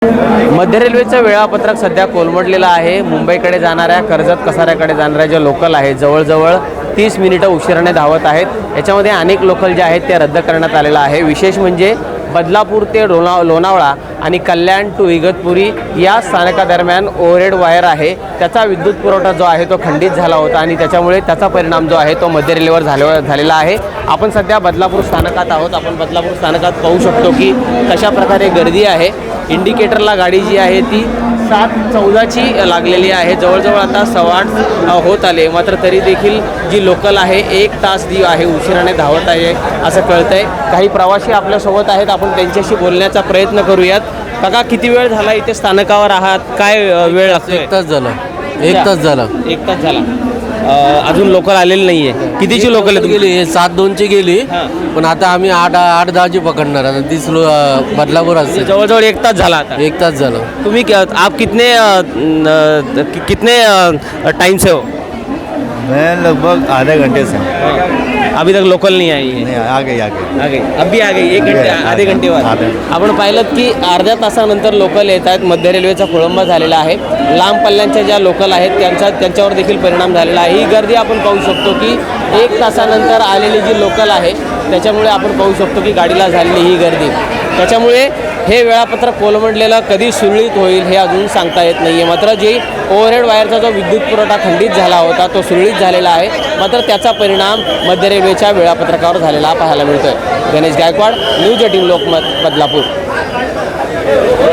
मध्य रेल्वेचं वेळापत्रक सध्या कोलमडलेलं आहे। मुंबईकडे जाणाऱ्या, कर्जत कसाऱ्याकडे जाणाऱ्या ज्या लोकल आहेत जवळजवळ 30 मिनिटं उशिराने धावत आहेत। याच्यामध्ये अनेक लोकल ज्या आहेत त्या रद्द करण्यात आलेला आहे। विशेष म्हणजे बदलापूर ते लोणावळा आणि कल्याण टू इगतपुरी या स्थानकादरम्यान ओव्हरहेड वायर आहे, त्याचा विद्युत पुरवठा जो आहे तो खंडित झाला होता आणि त्याच्यामुळे त्याचा परिणाम जो आहे तो मध्य रेल्वेवर झालेला आहे। आपण सध्या बदलापूर स्थानकात आहोत। आपण बदलापूर स्थानकात पाहू शकतो की कशा प्रकारे गर्दी आहे। इंडिकेटरला गाडी जी आहे ती 7:14ची लागलेली आहे। जवळजवळ आता 8:15 होत आले, मात्र तरी देखील जी लोकल आहे 1 तास ती आहे उशिराने धावत आहे असं कळतंय। काही प्रवासी आपल्यासोबत आहेत, आपण त्यांच्याशी बोलण्याचा प्रयत्न करूयात। काका, किती वेळ झाला इथे स्थानकावर आहात? काय वेळ लागतो? 1 तास झाला। 1 तास झाला। 1 तास झाला। अजून लोकल आलेली नाहीये। कितीची लोकल आहे तुमची? गेली 7:02ची गेली, पण आता आम्ही 8:10ची पकडणार। आता 30 बदलापूर असते। जवळजवळ 1 तास झाला आता। 1 तास झाला। तुम्ही आप कितने टाइम से हो? मैं लगभग आधे घंटे से। अभी तक लोकल नहीं आई है? नहीं, आ गई। अभी आ गई। 1 घंटे आधे घंटे बाद। आपण पाहिलं की अर्ध्या तासानंतर लोकल येत आहेत। मध्य रेल्वेचा खोळंबा झालेला आहे। लांब पल्ल्यांच्या ज्या लोकल आहेत त्यांच्यावर देखील परिणाम झालेला आहे। ही गर्दी आपण पाहू शकतो की 1 तासानंतर आलेली जी लोकल आहे त्याच्यामुळे आपण पाहू शकतो की गाडीला झालेली ही गर्दी। त्याच्यामुळे हे वेळापत्रक कोलमडलेलं कधी सुरळीत होईल हे अजून सांगता येत नाही आहे। मात्र जी ओव्हरहेड वायरचा जो विद्युत पुरवठा खंडित झाला होता तो सुरळीत झालेला आहे, मात्र त्याचा परिणाम मध्य रेल्वेच्या वेळापत्रकावर झालेला पाहायला मिळतोय। गणेश गायकवाड, न्यूज 18 लोकमत, बदलापूर।